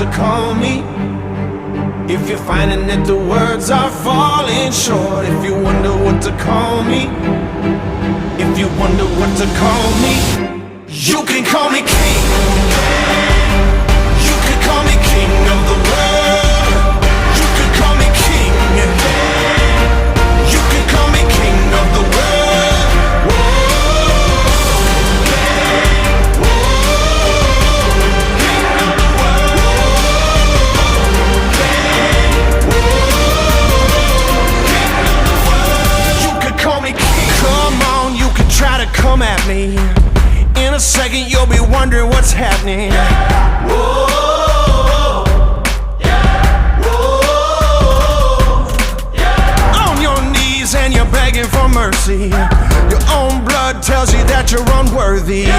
to call me. If you're finding that the words are falling short, if you wonder what to call me, if you wonder what to call me, you can call me king. You can call me king of the world. You can call me king. You can call me king of the world. Come on, you can try to come at me. In a second you'll be wondering what's happening. Whoa, yeah. Whoa, yeah. On your knees and you're begging for mercy. Your own blood tells you that you're unworthy.